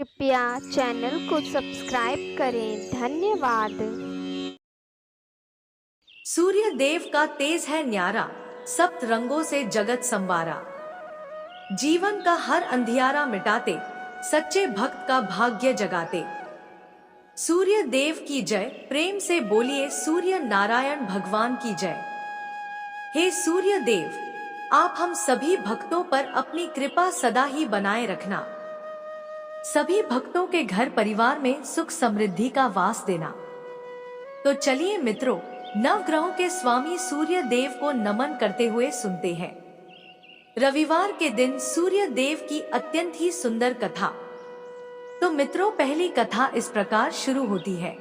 कृपया चैनल को सब्सक्राइब करें। धन्यवाद। सूर्य देव का तेज है न्यारा, सप्त रंगों से जगत संवारा। जीवन का हर अंधियारा मिटाते, सच्चे भक्त का भाग्य जगाते। सूर्य देव की जय, प्रेम से बोलिए सूर्य नारायण भगवान की जय। हे सूर्य देव, आप हम सभी भक्तों पर अपनी कृपा सदा ही बनाए रखना। सभी भक्तों के घर परिवार में सुख समृद्धि का वास देना। तो चलिए मित्रों, नवग्रहों के स्वामी सूर्य देव को नमन करते हुए सुनते हैं रविवार के दिन सूर्य देव की अत्यंत ही सुंदर कथा। तो मित्रों, पहली कथा इस प्रकार शुरू होती है।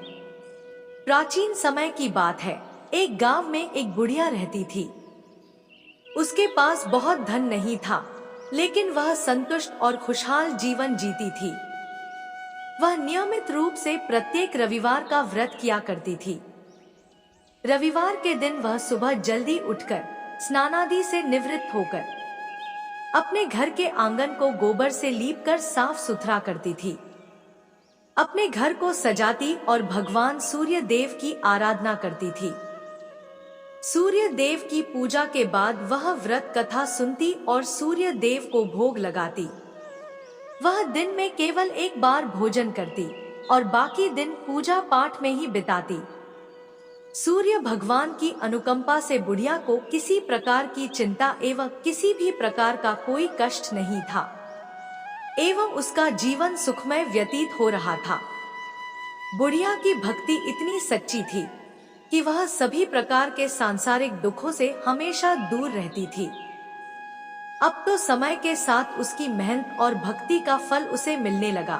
प्राचीन समय की बात है। एक गांव में एक बुढ़िया रहती थी। उसके पास बहुत धन नहीं था, लेकिन वह संतुष्ट और खुशहाल जीवन जीती थी। वह नियमित रूप से प्रत्येक रविवार का व्रत किया करती थी। रविवार के दिन वह सुबह जल्दी उठकर स्नानादि से निवृत्त होकर अपने घर के आंगन को गोबर से लीपकर साफ सुथरा करती थी। अपने घर को सजाती और भगवान सूर्य देव की आराधना करती थी। सूर्य देव की पूजा के बाद वह व्रत कथा सुनती और सूर्य देव को भोग लगाती। वह दिन में केवल एक बार भोजन करती और बाकी दिन पूजा पाठ में ही बिताती। सूर्य भगवान की अनुकंपा से बुढ़िया को किसी प्रकार की चिंता एवं किसी भी प्रकार का कोई कष्ट नहीं था एवं उसका जीवन सुखमय व्यतीत हो रहा था। बुढ़िया की भक्ति इतनी सच्ची थी कि वह सभी प्रकार के सांसारिक दुखों से हमेशा दूर रहती थी। अब तो समय के साथ उसकी मेहनत और भक्ति का फल उसे मिलने लगा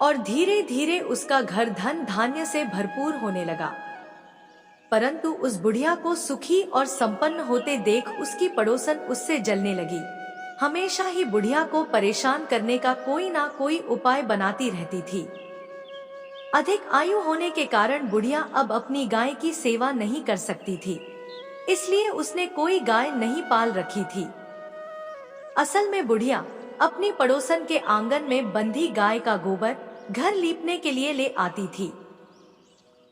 और धीरे धीरे उसका घर धन धान्य से भरपूर होने लगा। परंतु उस बुढ़िया को सुखी और संपन्न होते देख उसकी पड़ोसन उससे जलने लगी। हमेशा ही बुढ़िया को परेशान करने का कोई ना कोई उपाय बनाती रहती थी। अधिक आयु होने के कारण बुढ़िया अब अपनी गाय की सेवा नहीं कर सकती थी, इसलिए उसने कोई गाय नहीं पाल रखी थी। असल में बुढ़िया अपनी पड़ोसन के आंगन में बंधी गाय का गोबर घर लीपने के लिए ले आती थी,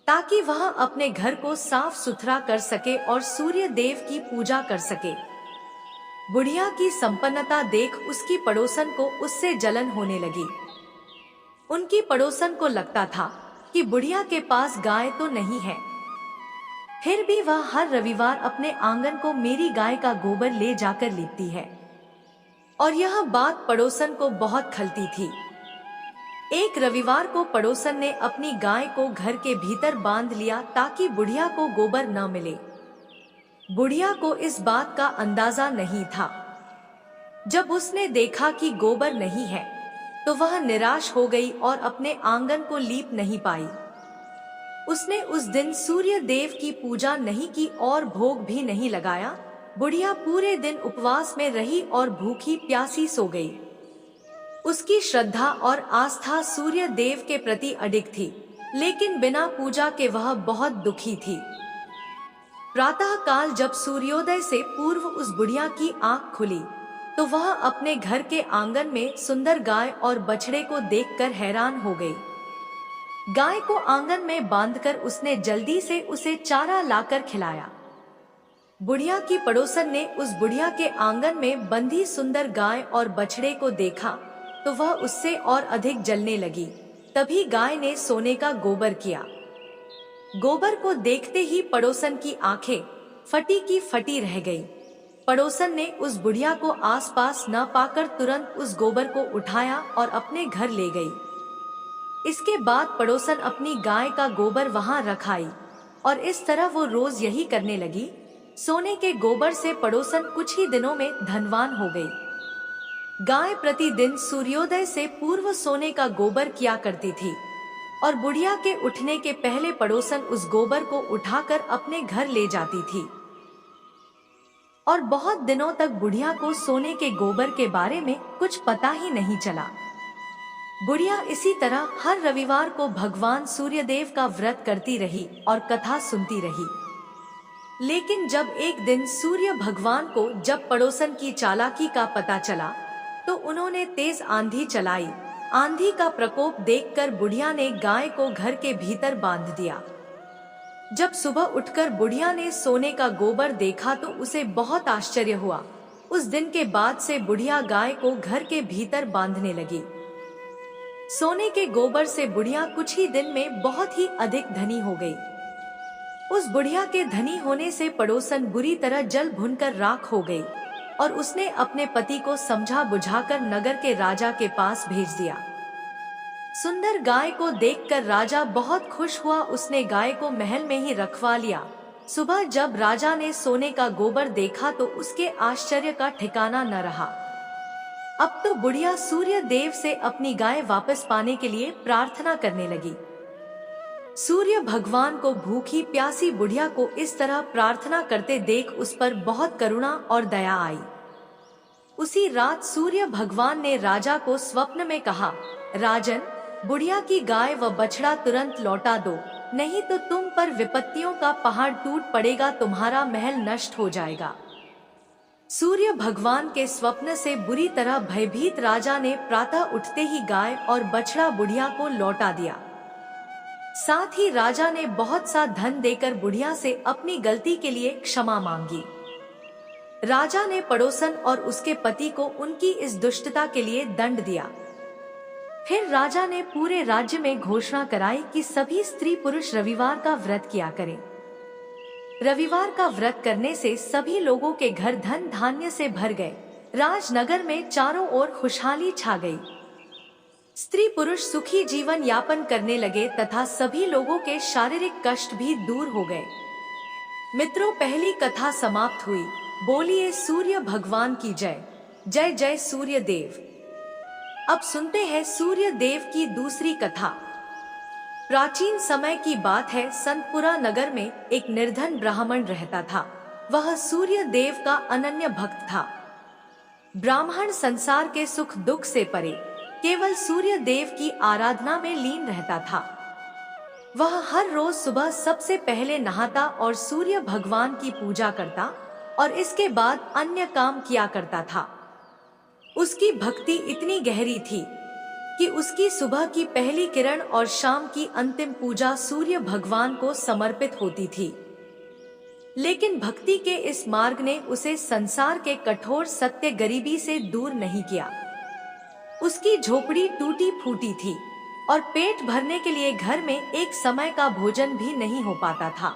ताकि वह अपने घर को साफ सुथरा कर सके और सूर्य देव की पूजा कर सके। बुढ़िया की संपन्नता देख उसकी पड़ोसन को उससे जलन होने लगी। उनकी पड़ोसन को लगता था कि बुढ़िया के पास गाय तो नहीं है, फिर भी वह हर रविवार अपने आंगन को मेरी गाय का गोबर ले जाकर लीपती है। और यह बात पड़ोसन को बहुत खलती थी। एक रविवार को पड़ोसन ने अपनी गाय को घर के भीतर बांध लिया ताकि बुढ़िया को गोबर न मिले। बुढ़िया को इस बात का अंदाजा नहीं था। जब उसने देखा कि गोबर नहीं है, तो वह निराश हो गई और अपने आंगन को लीप नहीं पाई। उसने उस दिन सूर्य देव की पूजा नहीं की और भोग भी नहीं लगाया। बुढ़िया पूरे दिन उपवास में रही और भूखी प्यासी सो गई। उसकी श्रद्धा और आस्था सूर्य देव के प्रति अडिग थी, लेकिन बिना पूजा के वह बहुत दुखी थी। प्रातः काल जब सूर्योदय से पूर्व उस बुढ़िया की आंख खुली, तो वह अपने घर के आंगन में सुंदर गाय और बछड़े को देखकर हैरान हो गई। गाय को आंगन में बांधकर उसने जल्दी से उसे चारा लाकर खिलाया। बुढ़िया की पड़ोसन ने उस बुढ़िया के आंगन में बंधी सुंदर गाय और बछड़े को देखा तो वह उससे और अधिक जलने लगी। तभी गाय ने सोने का गोबर किया। गोबर को देखते ही पड़ोसन की आंखें फटी की फटी रह गई। पड़ोसन ने उस बुढ़िया को आसपास न पाकर तुरंत उस गोबर को उठाया और अपने घर ले गई। इसके बाद पड़ोसन अपनी गाय का गोबर वहां रख आई और इस तरह वो रोज यही करने लगी। सोने के गोबर से पड़ोसन कुछ ही दिनों में धनवान हो गई। गाय प्रतिदिन सूर्योदय से पूर्व सोने का गोबर किया करती थी और बुढ़िया के उठने के पहले पड़ोसन उस गोबर को उठाकर अपने घर ले जाती थी। और बहुत दिनों तक बुढ़िया को सोने के गोबर के बारे में कुछ पता ही नहीं चला। बुढ़िया इसी तरह हर रविवार को भगवान सूर्यदेव का व्रत करती रही और कथा सुनती रही। लेकिन जब एक दिन सूर्य भगवान को जब पड़ोसन की चालाकी का पता चला, तो उन्होंने तेज आंधी चलाई आंधी का प्रकोप देखकर बुढ़िया ने गाय को घर के भीतर बांध दिया। जब सुबह उठकर बुढ़िया ने सोने का गोबर देखा तो उसे बहुत आश्चर्य हुआ। उस दिन के बाद से बुढ़िया गाय को घर के भीतर बांधने लगी। सोने के गोबर से बुढ़िया कुछ ही दिन में बहुत ही अधिक धनी हो गई। उस बुढ़िया के धनी होने से पड़ोसन बुरी तरह जल भुनकर राख हो गई और उसने अपने पति को समझा बुझाकर नगर के राजा के पास भेज दिया। सुंदर गाय को देखकर राजा बहुत खुश हुआ। उसने गाय को महल में ही रखवा लिया। सुबह जब राजा ने सोने का गोबर देखा तो उसके आश्चर्य का ठिकाना न रहा। अब तो बुढ़िया सूर्य देव से अपनी गाय वापस पाने के लिए प्रार्थना करने लगी। सूर्य भगवान को भूखी प्यासी बुढ़िया को इस तरह प्रार्थना करते देख उस पर बहुत करुणा और दया आई। उसी रात सूर्य भगवान ने राजा को स्वप्न में कहा, राजन, बुढ़िया की गाय व बछड़ा तुरंत लौटा दो, नहीं तो तुम पर विपत्तियों का पहाड़ टूट पड़ेगा, तुम्हारा महल नष्ट हो जाएगा। सूर्य भगवान के स्वप्न से बुरी तरह भयभीत राजा ने प्रातः उठते ही गाय और बछड़ा बुढ़िया को लौटा दिया। साथ ही राजा ने बहुत सा धन देकर बुढ़िया से अपनी गलती के लिए क्षमा मांगी। राजा ने पड़ोसन और उसके पति को उनकी इस दुष्टता के लिए दंड दिया। फिर राजा ने पूरे राज्य में घोषणा कराई कि सभी स्त्री पुरुष रविवार का व्रत किया करें। रविवार का व्रत करने से सभी लोगों के घर धन धान्य से भर गए। राजनगर में चारों ओर खुशहाली छा गई। स्त्री पुरुष सुखी जीवन यापन करने लगे तथा सभी लोगों के शारीरिक कष्ट भी दूर हो गए। मित्रों, पहली कथा समाप्त हुई। बोलिए सूर्य भगवान की जय। जय जय सूर्य देव। अब सुनते हैं सूर्य देव की दूसरी कथा। प्राचीन समय की बात है। संतपुरा नगर में एक निर्धन ब्राह्मण रहता था। वह सूर्य देव का अनन्य भक्त था। ब्राह्मण संसार के सुख दुख से परे केवल सूर्य देव की आराधना में लीन रहता था। वह हर रोज सुबह सबसे पहले नहाता और सूर्य भगवान की पूजा करता और इसके बाद अन्य काम किया करता था। उसकी भक्ति इतनी गहरी थी कि उसकी सुबह की पहली किरण और शाम की अंतिम पूजा सूर्य भगवान को समर्पित होती थी। लेकिन भक्ति के इस मार्ग ने उसे संसार के कठोर सत्य गरीबी से दूर नहीं किया। उसकी झोपड़ी टूटी फूटी थी और पेट भरने के लिए घर में एक समय का भोजन भी नहीं हो पाता था।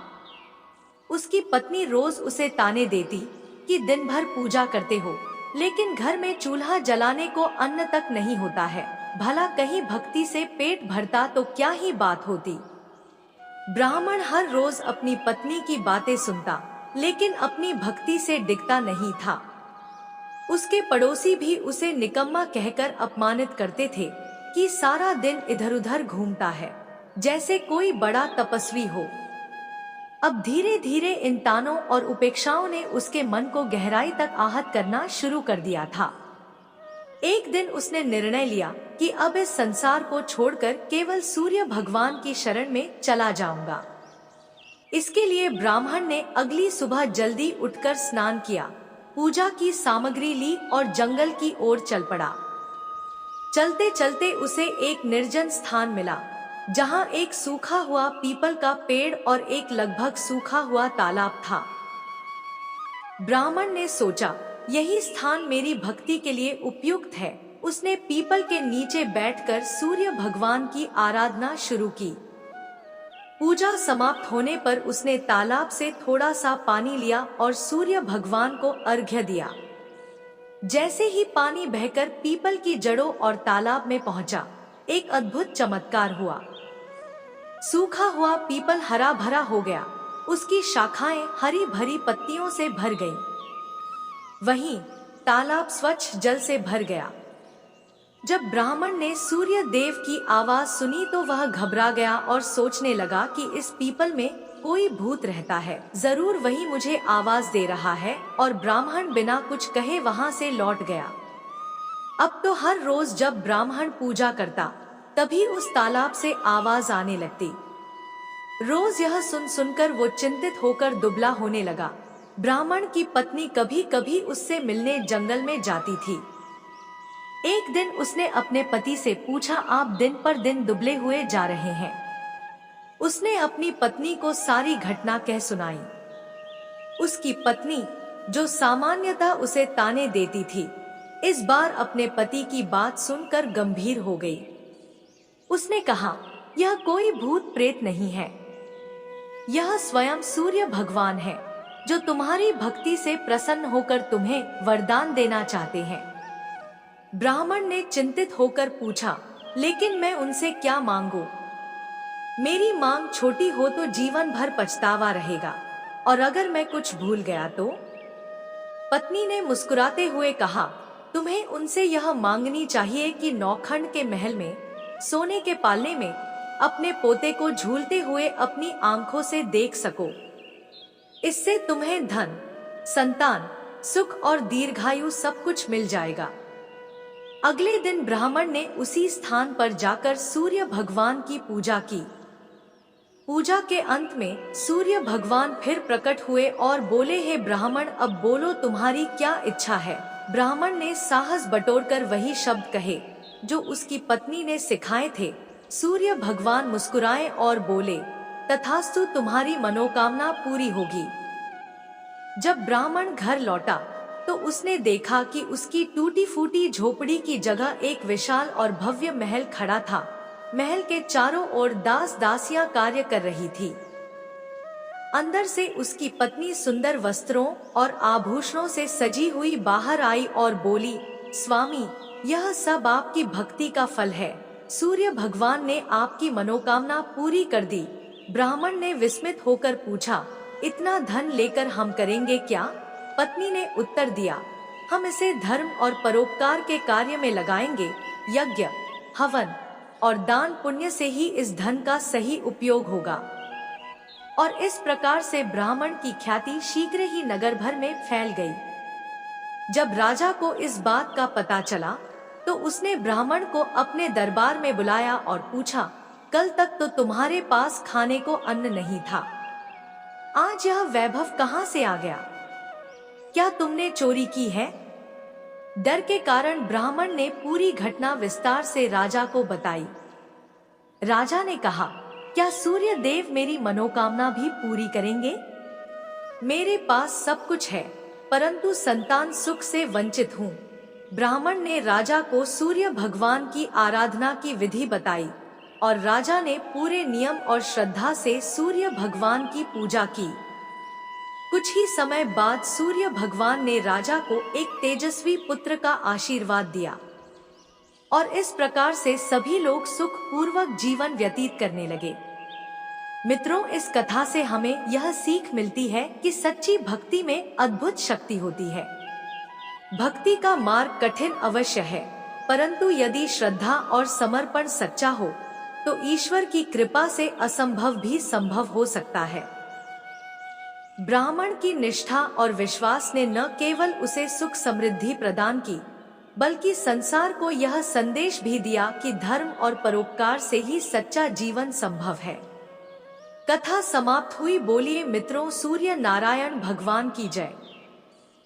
उसकी पत्नी रोज उसे ताने देती कि दिन भर पूजा करते हो, लेकिन घर में चूल्हा जलाने को अन्न तक नहीं होता है। भला कहीं भक्ति से पेट भरता तो क्या ही बात होती। ब्राह्मण हर रोज अपनी पत्नी की बातें सुनता, लेकिन अपनी भक्ति से डिगता नहीं था। उसके पड़ोसी भी उसे निकम्मा कहकर अपमानित करते थे कि सारा दिन इधर उधर घूमता है, जैसे कोई बड़ा तपस्वी हो। अब धीरे धीरे इन तानों और उपेक्षाओं ने उसके मन को गहराई तक आहत करना शुरू कर दिया था। एक दिन उसने निर्णय लिया कि अब इस संसार को छोड़कर केवल सूर्य भगवान की शरण में चला जाऊंगा। इसके लिए ब्राह्मण ने अगली सुबह जल्दी उठकर स्नान किया, पूजा की सामग्री ली और जंगल की ओर चल पड़ा। चलते चलते उसे एक निर्जन स्थान मिला, जहां एक सूखा हुआ पीपल का पेड़ और एक लगभग सूखा हुआ तालाब था। ब्राह्मण ने सोचा, यही स्थान मेरी भक्ति के लिए उपयुक्त है। उसने पीपल के नीचे बैठकर सूर्य भगवान की आराधना शुरू की। पूजा समाप्त होने पर उसने तालाब से थोड़ा सा पानी लिया और सूर्य भगवान को अर्घ्य दिया। जैसे ही पानी बहकर पीपल की जड़ों और तालाब में पहुंचा, एक अद्भुत चमत्कार हुआ। सूखा हुआ पीपल हरा भरा हो गया, उसकी शाखाएं हरी भरी पत्तियों से भर गईं। वहीं तालाब स्वच्छ जल से भर गया। जब ब्राह्मण ने सूर्य देव की आवाज सुनी तो वह घबरा गया और सोचने लगा कि इस पीपल में कोई भूत रहता है, जरूर वही मुझे आवाज दे रहा है। और ब्राह्मण बिना कुछ कहे वहां से लौट गया। अब तो हर रोज जब ब्राह्मण पूजा करता, तभी उस तालाब से आवाज आने लगती। रोज यह सुन सुनकर वो चिंतित होकर दुबला होने लगा। ब्राह्मण की पत्नी कभी कभी उससे मिलने जंगल में जाती थी। एक दिन उसने अपने पति से पूछा, आप दिन पर दिन दुबले हुए जा रहे हैं। उसने अपनी पत्नी को सारी घटना कह सुनाई। उसकी पत्नी, जो सामान्यतः उसे ताने देती थी, इस बार अपने पति की बात सुनकर गंभीर हो गई। उसने कहा, यह कोई भूत प्रेत नहीं है, यह स्वयं सूर्य भगवान है, जो तुम्हारी भक्ति से प्रसन्न होकर तुम्हें वरदान देना चाहते हैं। ब्राह्मण ने चिंतित होकर पूछा, लेकिन मैं उनसे क्या मांगूं? मेरी मांग छोटी हो तो जीवन भर पछतावा रहेगा, और अगर मैं कुछ भूल गया तो? पत्नी ने मुस्कुराते हुए कहा, तुम्हें उनसे यह मांगनी चाहिए कि नौखंड के महल में सोने के पालने में अपने पोते को झूलते हुए अपनी आंखों से देख सको। इससे तुम्हें धन, संतान, सुख और दीर्घायु सब कुछ मिल जाएगा। अगले दिन ब्राह्मण ने उसी स्थान पर जाकर सूर्य भगवान की पूजा की। पूजा के अंत में सूर्य भगवान फिर प्रकट हुए और बोले, हे ब्राह्मण, अब बोलो तुम्हारी क्या इच्छा है? ब्राह्मण ने साहस बटोरकर वही शब्द कहे जो उसकी पत्नी ने सिखाए थे। सूर्य भगवान मुस्कुराए और बोले, तथास्तु, तुम्हारी मनोकामना पूरी होगी। जब ब्राह्मण घर लौटा तो उसने देखा कि उसकी टूटी फूटी झोपड़ी की जगह एक विशाल और भव्य महल खड़ा था। महल के चारों ओर दास दासियां कार्य कर रही थी। अंदर से उसकी पत्नी सुंदर वस्त्रों और आभूषणों से सजी हुई बाहर आई और बोली, स्वामी, यह सब आपकी भक्ति का फल है। सूर्य भगवान ने आपकी मनोकामना पूरी कर दी। ब्राह्मण ने विस्मित होकर पूछा, इतना धन लेकर हम करेंगे क्या? पत्नी ने उत्तर दिया, हम इसे धर्म और परोपकार के कार्य में लगाएंगे। यज्ञ, हवन और दान पुण्य से ही इस धन का सही उपयोग होगा। और इस प्रकार से ब्राह्मण की ख्याति शीघ्र ही नगर भर में फैल गई। जब राजा को इस बात का पता चला तो उसने ब्राह्मण को अपने दरबार में बुलाया और पूछा, कल तक तो तुम्हारे पास खाने को अन्न नहीं था, आज यह वैभव कहां से आ गया? क्या तुमने चोरी की है? डर के कारण ब्राह्मण ने पूरी घटना विस्तार से राजा को बताई। राजा ने कहा, क्या सूर्य देव मेरी मनोकामना भी पूरी करेंगे? मेरे पास सब कुछ है, परंतु संतान सुख से वंचित हूँ। ब्राह्मण ने राजा को सूर्य भगवान की आराधना की विधि बताई और राजा ने पूरे नियम और श्रद्धा से सूर्य भगवान की पूजा की। कुछ ही समय बाद सूर्य भगवान ने राजा को एक तेजस्वी पुत्र का आशीर्वाद दिया और इस प्रकार से सभी लोग सुख पूर्वक जीवन व्यतीत करने लगे। मित्रों, इस कथा से हमें यह सीख मिलती है कि सच्ची भक्ति में अद्भुत शक्ति होती है। भक्ति का मार्ग कठिन अवश्य है, परंतु यदि श्रद्धा और समर्पण सच्चा हो तो ईश्वर की कृपा से असंभव भी संभव हो सकता है। ब्राह्मण की निष्ठा और विश्वास ने न केवल उसे सुख समृद्धि प्रदान की, बल्कि संसार को यह संदेश भी दिया कि धर्म और परोपकार से ही सच्चा जीवन संभव है। कथा समाप्त हुई। बोलिए मित्रों, सूर्य नारायण भगवान की जय।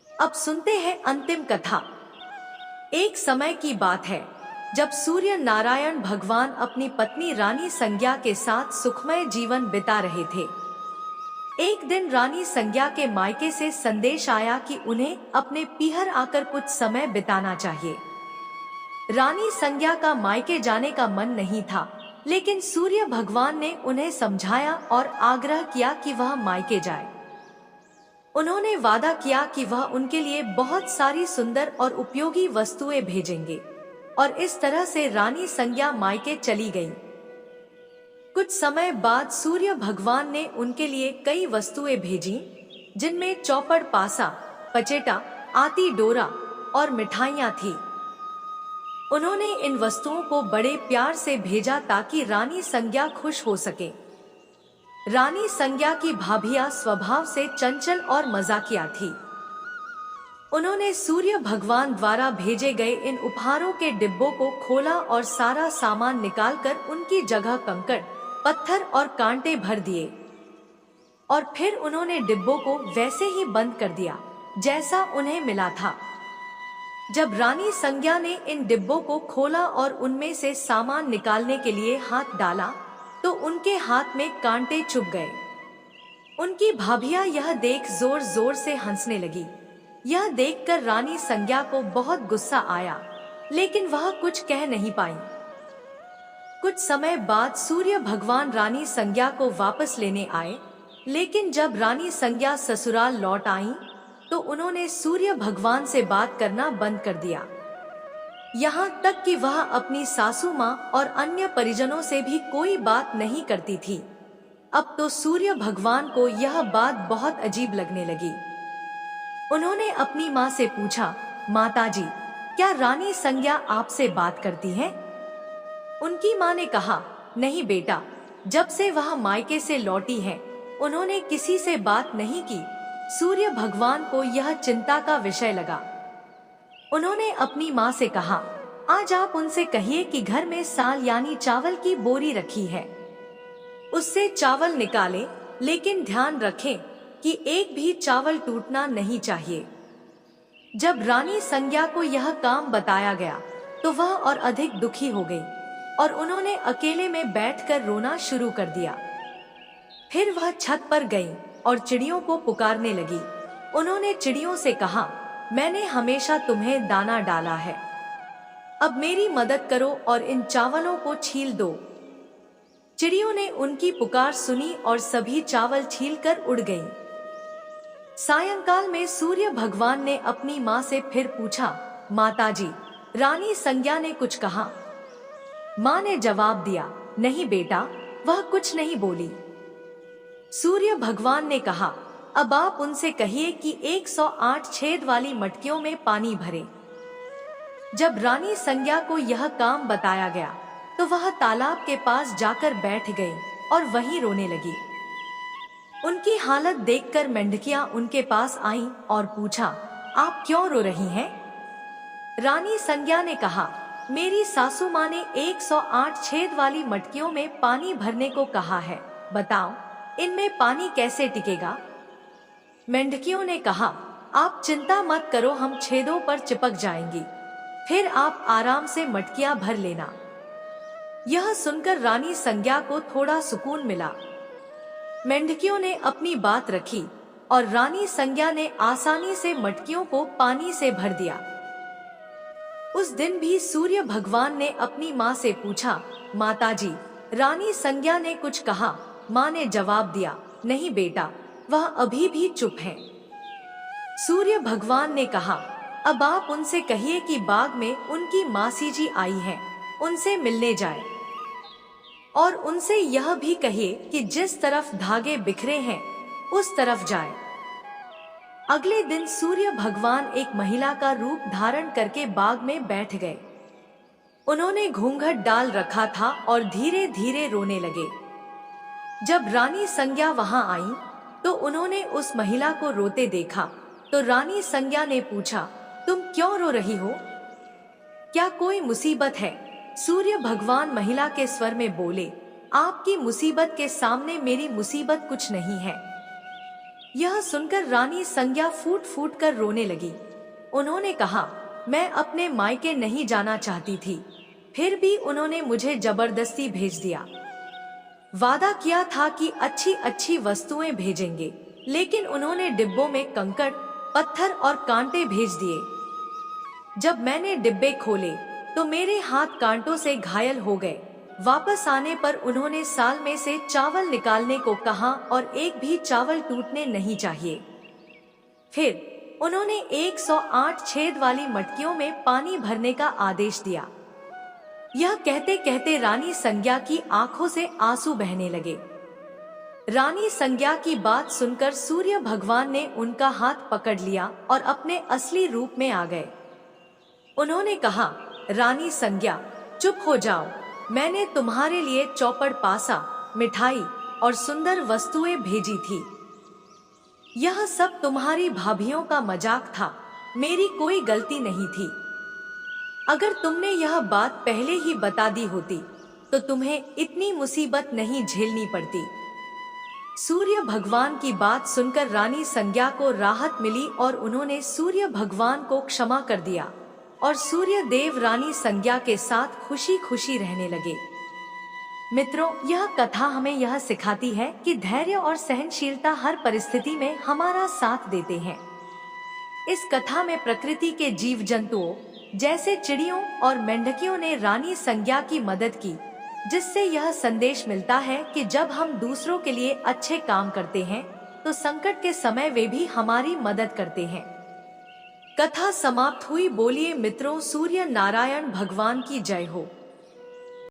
अब सुनते हैं अंतिम कथा। एक समय की बात है जब सूर्य नारायण भगवान अपनी पत्नी रानी संज्ञा के साथ सुखमय जीवन बिता रहे थे। एक दिन रानी संज्ञा के मायके से संदेश आया कि उन्हें अपने पीहर आकर कुछ समय बिताना चाहिए। रानी संज्ञा का मायके जाने का मन नहीं था, लेकिन सूर्य भगवान ने उन्हें समझाया और आग्रह किया कि वह मायके जाए। उन्होंने वादा किया कि वह उनके लिए बहुत सारी सुंदर और उपयोगी वस्तुएं भेजेंगे और इस तरह से रानी संज्ञा मायके चली गईं। कुछ समय बाद सूर्य भगवान ने उनके लिए कई वस्तुएं भेजी, जिनमें चौपड़, पासा, पचेटा, आती डोरा और मिठाइयां थी। उन्होंने इन वस्तुओं को बड़े प्यार से भेजा ताकि रानी संज्ञा खुश हो सके। रानी संज्ञा की भाभिया स्वभाव से चंचल और मजाकिया थी। उन्होंने सूर्य भगवान द्वारा भेजे गए इन उपहारों के डिब्बों को खोला और सारा सामान निकालकर उनकी जगह कंकड़, पत्थर और कांटे भर दिए और फिर उन्होंने डिब्बों को वैसे ही बंद कर दिया जैसा उन्हें मिला था। जब रानी संज्ञा ने इन डिब्बों को खोला और उनमें से सामान निकालने के लिए हाथ डाला तो उनके हाथ में कांटे चुभ गए। उनकी भाभियां यह देख जोर जोर से हंसने लगी। यह देखकर रानी संज्ञा को बहुत गुस्सा आया, लेकिन वह कुछ कह नहीं पाई। कुछ समय बाद सूर्य भगवान रानी संज्ञा को वापस लेने आए, लेकिन जब रानी संज्ञा ससुराल लौट आईं, तो उन्होंने सूर्य भगवान से बात करना बंद कर दिया। यहाँ तक कि वह अपनी सासू माँ और अन्य परिजनों से भी कोई बात नहीं करती थी। अब तो सूर्य भगवान को यह बात बहुत अजीब लगने लगी। उन्होंने अपनी माँ से पूछा, माताजी, क्या रानी संज्ञा आपसे बात करती है? उनकी माँ ने कहा, नहीं बेटा, जब से वह मायके से लौटी है उन्होंने किसी से बात नहीं की। सूर्य भगवान को यह चिंता का विषय लगा। उन्होंने अपनी माँ से कहा, आज आप उनसे कहिए कि घर में साल यानी चावल की बोरी रखी है, उससे चावल निकालें, लेकिन ध्यान रखें कि एक भी चावल टूटना नहीं चाहिए। जब रानी संज्ञा को यह काम बताया गया तो वह और अधिक दुखी हो गई और उन्होंने अकेले में बैठकर रोना शुरू कर दिया। फिर वह छत पर गई और चिड़ियों को पुकारने लगी। उन्होंने चिड़ियों से कहा, मैंने हमेशा तुम्हें दाना डाला है, अब मेरी मदद करो और इन चावलों को छील दो। चिड़ियों ने उनकी पुकार सुनी और सभी चावल छीलकर उड़ गईं। सायंकाल में सूर्य भगवान ने अपनी माँ से फिर पूछा, माताजी, रानी संज्ञा ने कुछ कहा? माँ ने जवाब दिया, नहीं बेटा, वह कुछ नहीं बोली। सूर्य भगवान ने कहा, अब आप उनसे कहिए कि 108 छेद वाली मटकियों में पानी भरें। जब रानी संज्ञा को यह काम बताया गया तो वह तालाब के पास जाकर बैठ गई और वहीं रोने लगी। उनकी हालत देखकर मेंढकियां उनके पास आईं और पूछा, आप क्यों रो रही हैं? रानी संज्ञा ने कहा, मेरी सासू माँ ने 108 छेद वाली मटकियों में पानी भरने को कहा है, बताओ इनमें पानी कैसे टिकेगा? मेंढकियों ने कहा, आप चिंता मत करो, हम छेदों पर चिपक जाएंगी, फिर आप आराम से मटकियां भर लेना। यह सुनकर रानी संज्ञा को थोड़ा सुकून मिला। मेंढकियों ने अपनी बात रखी और रानी संज्ञा ने आसानी से मटकियों को पानी से भर दिया। उस दिन भी सूर्य भगवान ने अपनी माँ से पूछा, माताजी, रानी संज्ञा ने कुछ कहा? माँ ने जवाब दिया, नहीं बेटा, वह अभी भी चुप है। सूर्य भगवान ने कहा, अब आप उनसे कहिए कि बाग में उनकी मासी जी आई हैं, उनसे मिलने जाए और उनसे यह भी कहिए कि जिस तरफ धागे बिखरे हैं उस तरफ जाए। अगले दिन सूर्य भगवान एक महिला का रूप धारण करके बाग में बैठ गए। उन्होंने घूंघट डाल रखा था और धीरे धीरे रोने लगे। जब रानी संज्ञा वहां आई तो उन्होंने उस महिला को रोते देखा तो रानी संज्ञा ने पूछा, तुम क्यों रो रही हो? क्या कोई मुसीबत है? सूर्य भगवान महिला के स्वर में बोले, आपकी मुसीबत के सामने मेरी मुसीबत कुछ नहीं है। यह सुनकर रानी संज्ञा फूट फूट कर रोने लगी। उन्होंने कहा, मैं अपने मायके नहीं जाना चाहती थी, फिर भी उन्होंने मुझे जबरदस्ती भेज दिया। वादा किया था कि अच्छी अच्छी वस्तुएं भेजेंगे, लेकिन उन्होंने डिब्बों में कंकड़, पत्थर और कांटे भेज दिए। जब मैंने डिब्बे खोले तो मेरे हाथ कांटों से घायल हो गए। वापस आने पर उन्होंने साल में से चावल निकालने को कहा और एक भी चावल टूटने नहीं चाहिए। फिर उन्होंने 108 छेद वाली मटकियों में पानी भरने का आदेश दिया। यह कहते कहते रानी संज्ञा की आंखों से आंसू बहने लगे। रानी संज्ञा की बात सुनकर सूर्य भगवान ने उनका हाथ पकड़ लिया और अपने असली रूप में आ गए। उन्होंने कहा, रानी संज्ञा, चुप हो जाओ, मैंने तुम्हारे लिए चौपड़ पासा, मिठाई और सुंदर वस्तुएं भेजी थी। यह सब तुम्हारी भाभियों का मजाक था, मेरी कोई गलती नहीं थी। अगर तुमने यह बात पहले ही बता दी होती तो तुम्हें इतनी मुसीबत नहीं झेलनी पड़ती। सूर्य भगवान की बात सुनकर रानी संज्ञा को राहत मिली और उन्होंने सूर्य भगवान को क्षमा कर दिया। और सूर्य देव रानी संज्ञा के साथ खुशी खुशी रहने लगे। मित्रों, यह कथा हमें यह सिखाती है कि धैर्य और सहनशीलता हर परिस्थिति में हमारा साथ देते हैं। इस कथा में प्रकृति के जीव जंतुओं जैसे चिड़ियों और मेंढकियों ने रानी संज्ञा की मदद की, जिससे यह संदेश मिलता है कि जब हम दूसरों के लिए अच्छे काम करते हैं तो संकट के समय वे भी हमारी मदद करते हैं। कथा समाप्त हुई। बोलिए मित्रों, सूर्य नारायण भगवान की जय हो।